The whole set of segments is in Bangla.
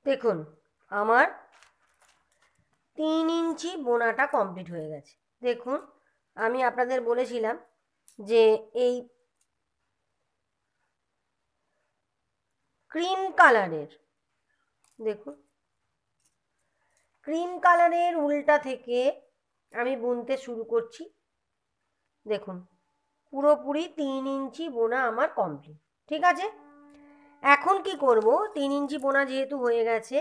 দেখুন আমার 3 ইঞ্চি বোনাটা কমপ্লিট হয়ে গেছে। দেখুন আমি আপনাদের বলেছিলাম যে এই ক্রিম কালারের, দেখুন ক্রিম কালারের উলটা থেকে আমি বুনতে শুরু করছি। দেখুন পুরোপুরি 3 ইঞ্চি বোনা আমার কমপ্লিট। ঠিক আছে, এখন কি করব, 3 ইঞ্চি বোনা যেহেতু হয়ে গেছে,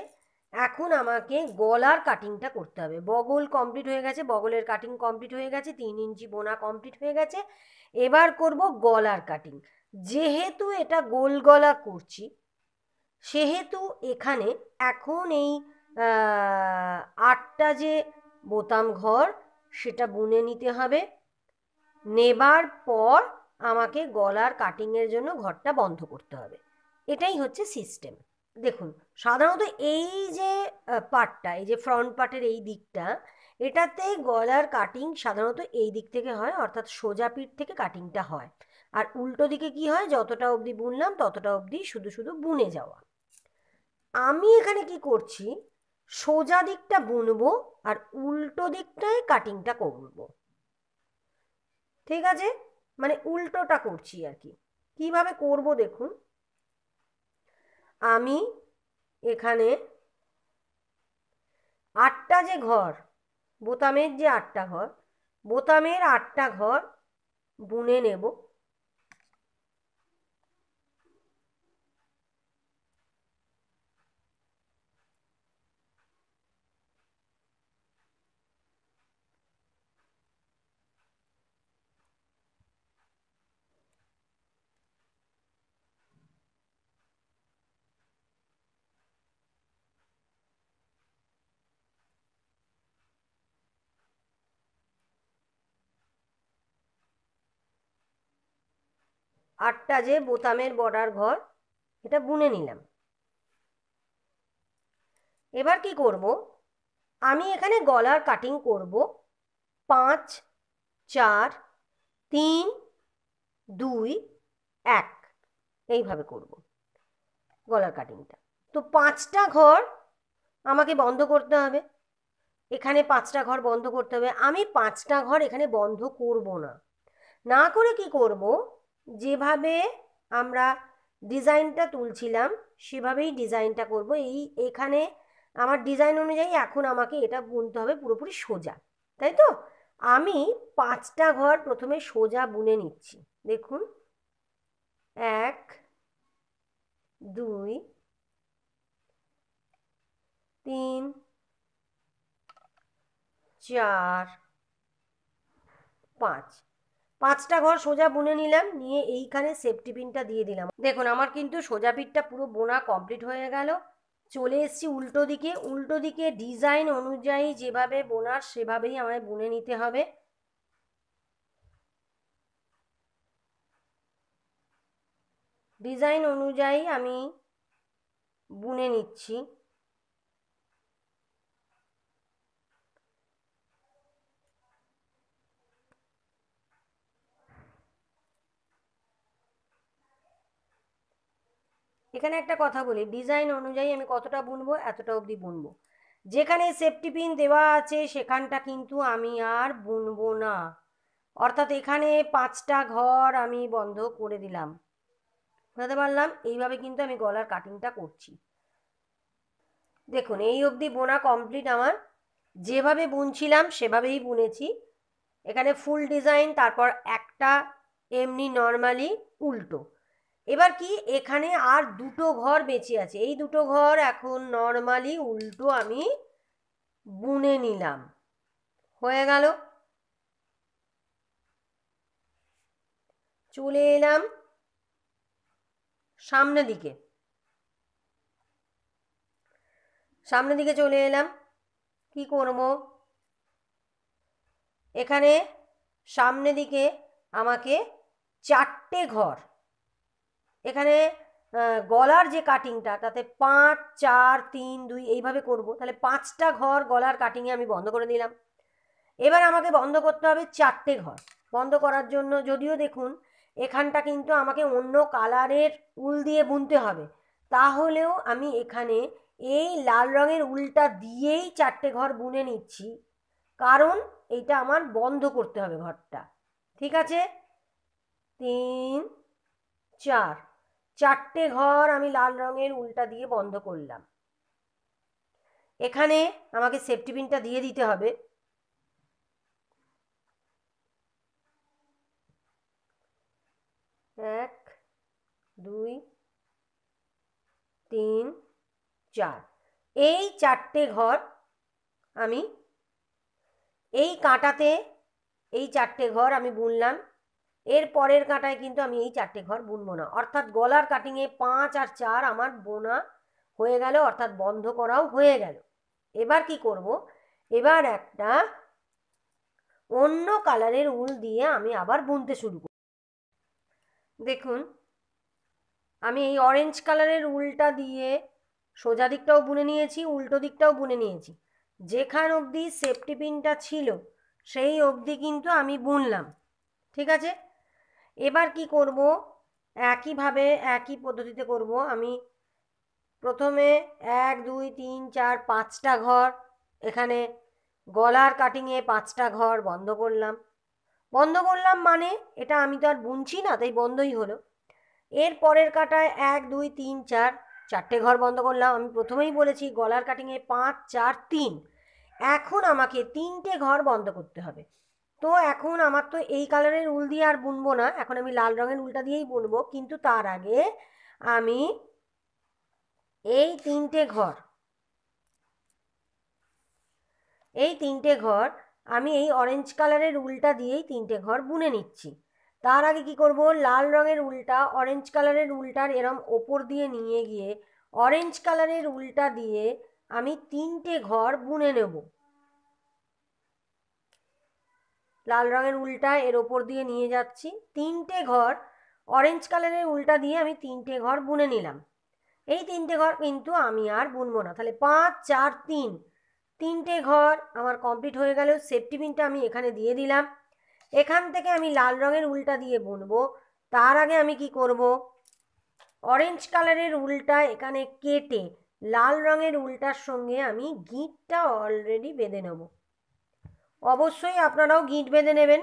এখন আমাকে গলার কাটিংটা করতে হবে। বগল কমপ্লিট হয়ে গেছে, বগলের কাটিং কমপ্লিট হয়ে গেছে, 3 ইঞ্চি বোনা কমপ্লিট হয়ে গেছে। এবার করব গলার কাটিং। যেহেতু এটা গোল গলা করছি, সেহেতু এখানে এখন এই 8টা যে বোতাম ঘর সেটা বুনে নিতে হবে। নেবার পর আমাকে গলার কাটিংয়ের জন্য ঘরটা বন্ধ করতে হবে। এটাই হচ্ছে সিস্টেম। দেখুন সাধারণত এই যে পার্টটা, এই যে ফ্রন্ট পার্টের এই দিকটা, এটাতে গলার কাটিং সাধারণত এই দিক থেকে হয়, অর্থাৎ সোজা পিঠ থেকে কাটিংটা হয়। আর উল্টো দিকে কি হয়, যতটা অবধি বুনলাম ততটা অবধি শুধু শুধু বুনে যাওয়া। আমি এখানে কি করছি, সোজা দিকটা বুনবো আর উল্টো দিকটায় কাটিংটা করবো। ঠিক আছে, মানে উল্টোটা করছি আর কি। কিভাবে করব দেখুন, আমি এখানে 8টা যে ঘর, বোতামের যে 8টা ঘর, বোতামের 8টা ঘর বুনে নেব। আটটা যে বোতামের বর্ডার ঘর, এটা বুনে নিলাম। এবার কি করব, আমি এখানে গলার কাটিং করব 5 4 3 2 1, এইভাবে করব গলার কাটিংটা। তো 5টা ঘর আমাকে বন্ধ করতে হবে, এখানে 5টা ঘর বন্ধ করতে হবে। আমি 5টা ঘর এখানে বন্ধ করব না। না করে কি করব, যেভাবে আমরা ডিজাইনটা তুলছিলাম সেভাবেই ডিজাইনটা করব। এখানে আমার ডিজাইন অনুযায়ী এখন আমাকে এটা বুনতে হবে পুরোপুরি সোজা, তাই তো? আমি 5টা ঘর প্রথমে সোজা বুনে নিচ্ছি। দেখুন 1 2 3 4 5, 5টা ঘর সোজা বুনে নিলাম, নিয়ে এইখানে সেফটি পিনটা দিয়ে দিলাম। দেখুন আমার কিন্তু সোজা পিঠটা পুরো বোনা কমপ্লিট হয়ে গেল। চলে এসেছি উল্টো দিকে। উল্টো দিকে ডিজাইন অনুযায়ী যেভাবে বোনার সেভাবেই আমায় বুনে নিতে হবে। ডিজাইন অনুযায়ী আমি বুনে নিচ্ছি। এখানে একটা কথা বলি, ডিজাইন অনুযায়ী আমি কতটা বুনবো, এতটা অবধি বুনবো। যেখানে সেফটি পিন দেওয়া আছে সেখানটা কিন্তু আমি আর বুনবো না। অর্থাৎ এখানে 5টা ঘর আমি বন্ধ করে দিলাম। বুঝতে পারলাম? এইভাবে কিন্তু আমি গলার কাটিংটা করছি। দেখুন এই অবধি বোনা কমপ্লিট আমার। যেভাবে বুনছিলাম সেভাবেই বুনেছি। এখানে ফুল ডিজাইন, তারপর একটা এমনি নর্মালি উল্টো। এবার কি, এখানে আর 2টো ঘর বেঁচে আছে। এই 2টো ঘর এখন নর্মালি উল্টো আমি বুনে নিলাম। হয়ে গেল। চলে এলাম সামনের দিকে। সামনের দিকে চলে এলাম। কি করব, এখানে সামনে দিকে আমাকে 4টে ঘর, এখানে গলার যে কাটিংটা তাতে 5 4 3 2 এইভাবে করব। তাহলে 5টা ঘর গলার কাটিংয়ে আমি বন্ধ করে দিলাম। এবার আমাকে বন্ধ করতে হবে 4টে ঘর। বন্ধ করার জন্য যদিও দেখুন এখানটা কিন্তু আমাকে অন্য কালারের উল দিয়ে বুনতে হবে, তাহলেও আমি এখানে এই লাল রঙের উলটা দিয়েই 4টে ঘর বুনে নিচ্ছি, কারণ এইটা আমার বন্ধ করতে হবে ঘরটা। ঠিক আছে, 3 4, 4টে ঘর আমি লাল রঙের উলটা দিয়ে বন্ধ করলাম। এখানে আমাকে সেফটি পিনটা দিয়ে দিতে হবে। এক, 2, 3, 4, এই 4টে ঘর আমি এই কাঁটাতে, এই 4টে ঘর আমি বুনলাম। এর পরের কাঁটায় কিন্তু আমি এই 4টে ঘর বুনবো না, অর্থাৎ গলার কাটিংয়ে 5 আর 4 আমার বোনা হয়ে গেল, অর্থাৎ বন্ধ করাও হয়ে গেল। এবার কি করব, এবার একটা অন্য কালারের উল দিয়ে আমি আবার বুনতে শুরু করব। দেখুন, আমি এই অরেঞ্জ কালারের উলটা দিয়ে সোজা দিকটাও বুনে নিয়েছি, উল্টো দিকটাও বুনে নিয়েছি। যেখান অবধি সেফটি পিনটা ছিল সেই অবধি কিন্তু আমি বুনলাম। ঠিক আছে, এবার কি করব, একইভাবে একই পদ্ধতিতে করব। আমি প্রথমে 1 2 3 4 5টা ঘর, এখানে গলার কাটিংয়ে 5টা ঘর বন্ধ করলাম। বন্ধ করলাম মানে এটা আমি তো আর বুনছি না, তাই বন্ধই হলো। এর পরের কাটায় 1 2 3 4, 4টে ঘর বন্ধ করলাম। আমি প্রথমেই বলেছি গলার কাটিংয়ে 5 4 3, এখন আমাকে 3টে ঘর বন্ধ করতে হবে। তো এখন আমার তো এই কালারের উল দিয়ে আর বুনবো না, এখন আমি লাল রঙের উলটা দিয়েই বুনবো। কিন্তু তার আগে আমি এই 3টে ঘর, এই 3টে ঘর আমি এই অরেঞ্জ কালারের উলটা দিয়েই 3টে ঘর বুনে নিচ্ছি। তার আগে কি করব, লাল রঙের উলটা অরেঞ্জ কালারের উলটার এরম ওপর দিয়ে নিয়ে গিয়ে অরেঞ্জ কালারের উলটা দিয়ে আমি 3টে ঘর বুনে নেব। লাল রঙের উলটা এর ওপর দিয়ে নিয়ে যাচ্ছি, 3টে ঘর অরেঞ্জ কালারের উলটা দিয়ে আমি 3টে ঘর বুনে নিলাম। এই 3টে ঘর কিন্তু আমি আর বুনবো না। তাহলে 5 4 3, 3টে ঘর আমার কমপ্লিট হয়ে গেল। সেফটি পিনটা আমি এখানে দিয়ে দিলাম। এখান থেকে আমি লাল রঙের উলটা দিয়ে বুনবো। তার আগে আমি কি করব, অরেঞ্জ কালারের উলটা এখানে কেটে লাল রঙের উলটার সঙ্গে আমি গিঁটটা অলরেডি বেঁধে নেব। অবশ্যই আপনারাও গিঁট বেঁধে নেবেন।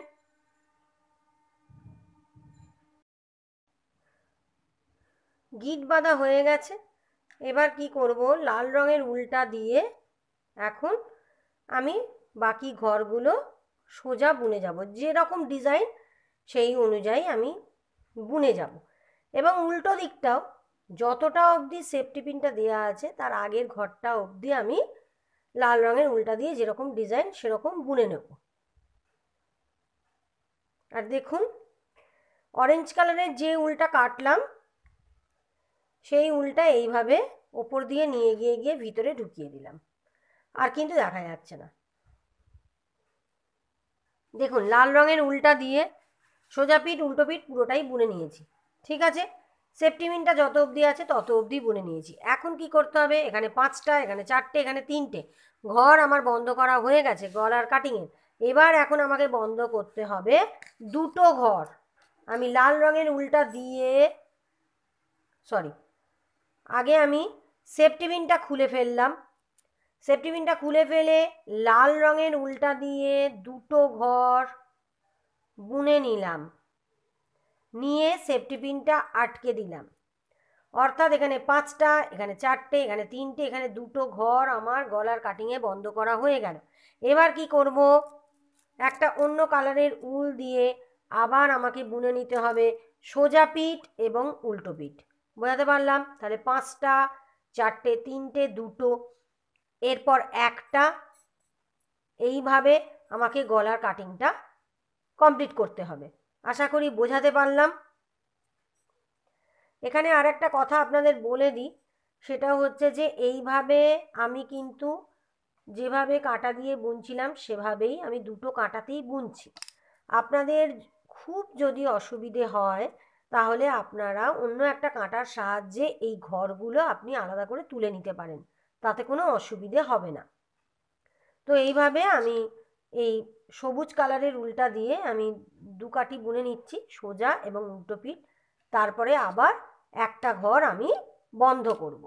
গিঁট বাঁধা হয়ে গেছে। এবার কি করব, লাল রঙের উলটা দিয়ে এখন আমি বাকি ঘরগুলো সোজা বুনে যাব, যেরকম ডিজাইন সেই অনুযায়ী আমি বুনে যাব। এবং উল্টো দিকটাও যতটা অবধি সেফটি পিনটা দেওয়া আছে তার আগের ঘরটা অবধি আমি লাল রঙের উলটা দিয়ে যেরকম ডিজাইন সেরকম বুনে নেব। আর দেখুন, অরেঞ্জ কালারের যে উলটা কাটলাম সেই উলটা এইভাবে ওপর দিয়ে নিয়ে গিয়ে গিয়ে ভিতরে ঢুকিয়ে দিলাম, আর কিন্তু দেখা যাচ্ছে না। দেখুন, লাল রঙের উলটা দিয়ে সোজা পিঠ উল্টো পিঠ পুরোটাই বুনে নিয়েছি। ঠিক আছে, সেফটি পিনটা যত অবধি আছে তত অবধি বুনে নিয়েছি। এখন কি করতে হবে, এখানে 5টা, এখানে 4টে, এখানে 3টে ঘর আমার বন্ধ করা হয়ে গেছে গলার কাটিংয়ে। এবার এখন আমাকে বন্ধ করতে হবে 2টো ঘর। আমি লাল রঙের উলটা দিয়ে, সরি, আগে আমি সেফটি পিনটা খুলে ফেললাম। সেফটি পিনটা খুলে ফেলে লাল রঙের উলটা দিয়ে 2টো ঘর বুনে নিলাম, নিয়ে সেফটি পিনটা আটকে দিলাম। অর্থাৎ এখানে 5টা, এখানে 4টে, এখানে 3টে, এখানে 2টো ঘর আমার গলার কাটিংয়ে বন্ধ করা হয়ে গেল। এবার কি করব, একটা অন্য কালারের উল দিয়ে আবার আমাকে বুনে নিতে হবে সোজা পিঠ এবং উল্টো পিঠ। বোঝাতে পারলাম? তাহলে 5টা, 4টে, 3টে, 2টো, এরপর একটা, এইভাবে আমাকে গলার কাটিংটা কমপ্লিট করতে হবে। আশা করি বোঝাতে পারলাম। এখানে আর একটা কথা আপনাদের বলে দিই, সেটা হচ্ছে যে এইভাবে আমি কিন্তু যেভাবে কাঁটা দিয়ে বুনছিলাম সেভাবেই আমি 2টো কাঁটাতেই বুনছি। আপনাদের খুব যদি অসুবিধে হয় তাহলে আপনারা অন্য একটা কাঁটার সাহায্যে এই ঘরগুলো আপনি আলাদা করে তুলে নিতে পারেন, তাতে কোনো অসুবিধে হবে না। তো এইভাবে আমি এই সবুজ কালারের উলটা দিয়ে আমি 2 কাঠি বুনে নিচ্ছি সোজা এবং উল্টো পিঠ। তারপরে আবার একটা ঘর আমি বন্ধ করব।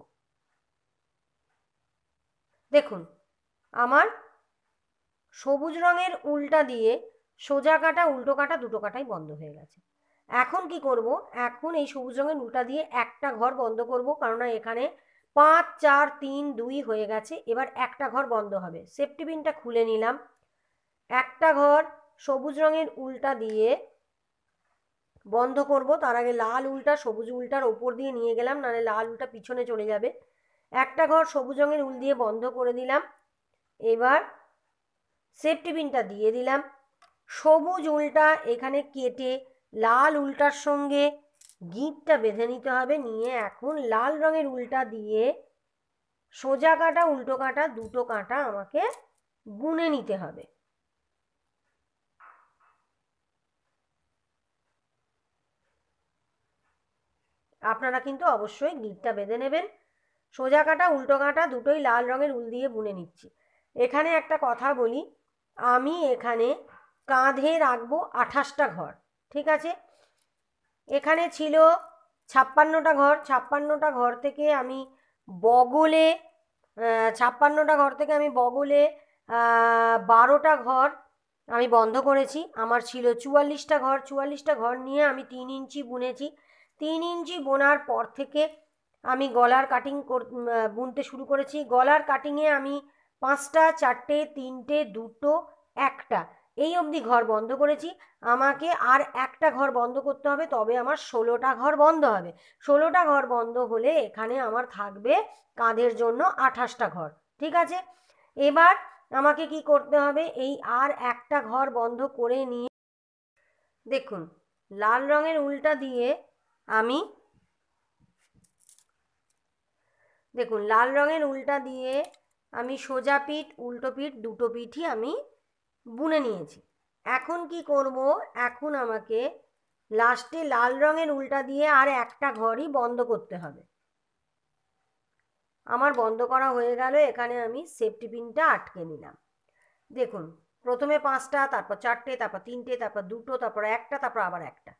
দেখুন আমার সবুজ রঙের উল্টা দিয়ে সোজা কাটা উল্টো কাটা দুটো কাটাই বন্ধ হয়ে গেছে। এখন কি করব, এখন এই সবুজ রঙের উল্টা দিয়ে একটা ঘর বন্ধ করব, কারণ এখানে 5 4 3 2 হয়ে গেছে। এবার একটা ঘর বন্ধ হবে। সেফটি পিনটা খুলে নিলাম। একটা ঘর সবুজ রঙের উল্টা দিয়ে বন্ধ করব। তার আগে লাল উল্টা সবুজ উল্টার ওপর দিয়ে নিয়ে গেলাম, নাহলে লাল উল্টা পিছনে চলে যাবে। একটা ঘর সবুজ রঙের উল দিয়ে বন্ধ করে দিলাম। এবার সেফটি পিনটা দিয়ে দিলাম। সবুজ উলটা এখানে কেটে লাল উলটার সঙ্গে গিঁটটা বেঁধে নিতে হবে। নিয়ে এখন লাল রঙের উলটা দিয়ে সোজা কাটা উল্টো কাটা দুটো কাটা আমাকে বুনে নিতে হবে। আপনারা কিন্তু অবশ্যই গিঁটটা বেঁধে নেবেন। সোজা কাটা উল্টো কাটা দুটোই লাল রঙের উল দিয়ে বুনে নিচ্ছি। এখানে একটা কথা বলি, আমি এখানে কাঁধে রাখবো 28টা ঘর, ঠিক আছে। এখানে ছিল 56টা ঘর। 56টা ঘর থেকে আমি বগলে 56টা ঘর থেকে আমি বগলে 12টা ঘর আমি বন্ধ করেছি। আমার ছিল 44টা ঘর। 44টা ঘর নিয়ে আমি 3 ইঞ্চি বুনেছি। 3 ইঞ্চি বোনার পর থেকে আমি গলার কাটিং বুনতে শুরু করেছি। গলার কাটিংয়ে আমি 5টা 4টে 3টে 2টো 1টা এই অবধি ঘর বন্ধ করেছি। আমাকে আর একটা ঘর বন্ধ করতে হবে, তবে আমার 16টা ঘর বন্ধ হবে। 16টা ঘর বন্ধ হলে এখানে আমার থাকবে কাঁধের জন্য 28টা ঘর, ঠিক আছে। এবার আমাকে কি করতে হবে, এই আর একটা ঘর বন্ধ করে নিয়ে দেখুন লাল রঙের উলটা দিয়ে আমি লাল রঙের উলটা দিয়ে আমি সোজা পিঠ উল্টো পিঠ দুটো পিঠই আমি বুনে নিয়েছি। এখন কি করব, এখন আমাকে লাস্টে লাল রঙের উলটা দিয়ে আর একটা ঘরই বন্ধ করতে হবে। আমার বন্ধ করা হয়ে গেল। এখানে আমি সেফটি পিনটা আটকে নিলাম। দেখুন প্রথমে 5টা, তারপর 4টে, তারপর 3টে, তারপর 2টো, তারপর একটা, তারপর আবার একটা,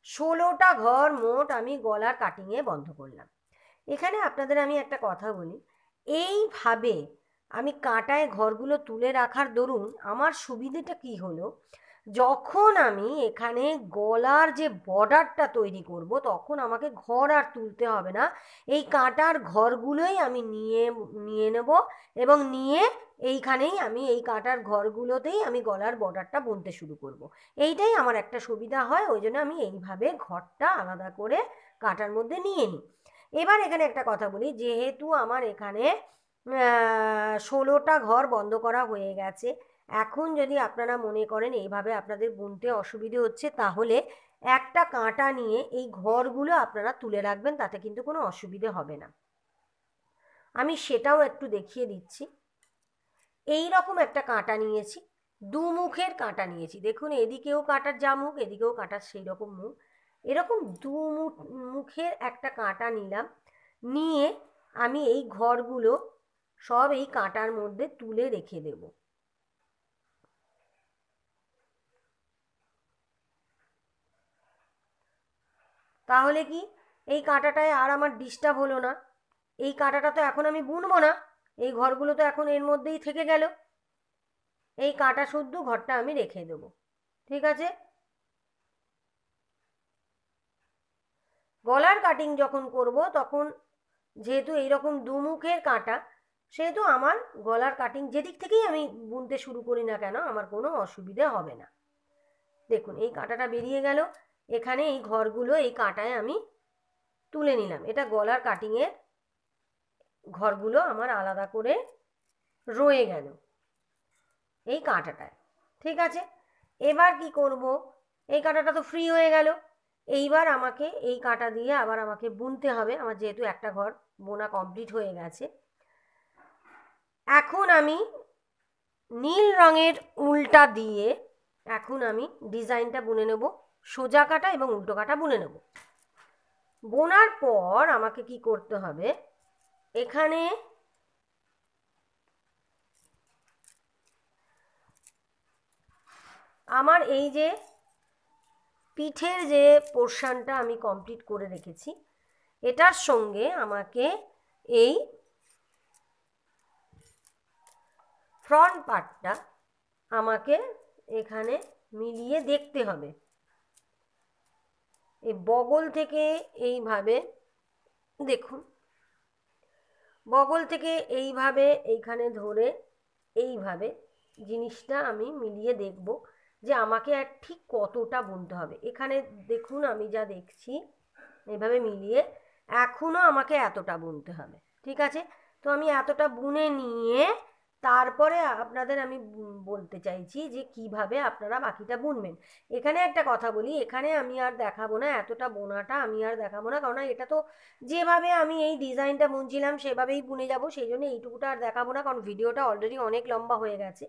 16টা ঘর মোট আমি গলার কাটিংয়ে বন্ধ করলাম। এখানে আপনাদের আমি একটা কথা বলি, এইভাবে আমি কাঁটায় ঘরগুলো তুলে রাখার দরুন আমার সুবিধেটা কি হলো, যখন আমি এখানে গলার যে বর্ডারটা তৈরি করব তখন আমাকে ঘর আর তুলতে হবে না। এই কাঁটার ঘরগুলোই আমি নিয়ে নেব এবং নিয়ে এইখানেই আমি এই কাঁটার ঘরগুলোতেই আমি গলার বর্ডারটা বুনতে শুরু করব। এইটাই আমার একটা সুবিধা হয়, ওই জন্য আমি এইভাবে ঘরটা আলাদা করে কাঁটার মধ্যে নিয়ে নিই। এবার এখানে একটা কথা বলি, যেহেতু আমার এখানে 16টা ঘর বন্ধ করা হয়ে গেছে, এখন যদি আপনারা মনে করেন এইভাবে আপনাদের বুনতে অসুবিধে হচ্ছে, তাহলে একটা কাঁটা নিয়ে এই ঘরগুলো আপনারা তুলে রাখবেন, তাতে কিন্তু কোনো অসুবিধে হবে না। আমি সেটাও একটু দেখিয়ে দিচ্ছি। এই রকম একটা কাঁটা নিয়েছি, দুমুখের কাঁটা নিয়েছি। দেখুন এদিকেও কাঁটার যা মুখ, এদিকেও কাঁটার সেই রকম মুখ। এরকম মুখের একটা কাঁটা নিলাম। নিয়ে আমি এই ঘরগুলো সব এই কাঁটার মধ্যে তুলে রেখে দেব। তাহলে কি এই কাঁটাটায় আর আমার ডিস্টার্ব হলো না। এই কাঁটাটা তো এখন আমি বুনবো না, এই ঘরগুলো তো এখন এর মধ্যেই থেকে গেল। এই কাঁটা শুদ্ধ ঘরটা আমি রেখে দেব, ঠিক আছে। গলার কাটিং যখন করব তখন যেহেতু এইরকম দুমুখের কাঁটা, সেহেতু আমার গলার কাটিং যেদিক থেকেই আমি বুনতে শুরু করি না কেন আমার কোনো অসুবিধে হবে না। দেখুন এই কাঁটাটা বেরিয়ে গেল। এখানে এই ঘরগুলো এই কাঁটায় আমি তুলে নিলাম। এটা গলার কাটিংয়ের ঘরগুলো আমার আলাদা করে রয়ে গেল এই কাঁটাটায়, ঠিক আছে। এবার কি করব, এই কাঁটাটা তো ফ্রি হয়ে গেল। এইবার আমাকে এই কাঁটা দিয়ে আবার আমাকে বুনতে হবে। আমার যেহেতু একটা ঘর বোনা কমপ্লিট হয়ে গেছে, এখন আমি নীল রঙের উলটা দিয়ে এখন আমি ডিজাইনটা বুনে নেব। সোজা কাটা এবং উল্টো কাটা বুনে নেব। বোনার পর আমাকে কি করতে হবে, এখানে আমার এই যে পিঠের যে পোর্শনটা আমি কমপ্লিট করে রেখেছি, এটার সঙ্গে আমাকে এই ফ্রন্ট পার্টটা আমাকে এখানে মিলিয়ে দেখতে হবে। এই বগল থেকে এইভাবে দেখুন, বগল থেকে এইভাবে এইখানে ধরে এইভাবে জিনিসটা আমি মিলিয়ে দেখব যে আমাকে আর ঠিক কতটা বুনতে হবে। এখানে দেখুন আমি যা দেখছি এইভাবে মিলিয়ে এখনও আমাকে এতটা বুনতে হবে, ঠিক আছে? তো আমি এতটা বুনে নিয়ে তারপরে আপনাদের আমি বলতে চাইছি যে কিভাবে আপনারা বাকিটা বুনবেন। এখানে একটা কথা বলি, এখানে আমি আর দেখাবো না, এতটা বোনাটা আমি আর দেখাবো না, কারণ এটা তো যেভাবে আমি এই ডিজাইনটা বুনছিলাম সেভাবেই বুনে যাব, সেই জন্য এইটুকুটা আর দেখাবো না, কারণ ভিডিওটা অলরেডি অনেক লম্বা হয়ে গেছে।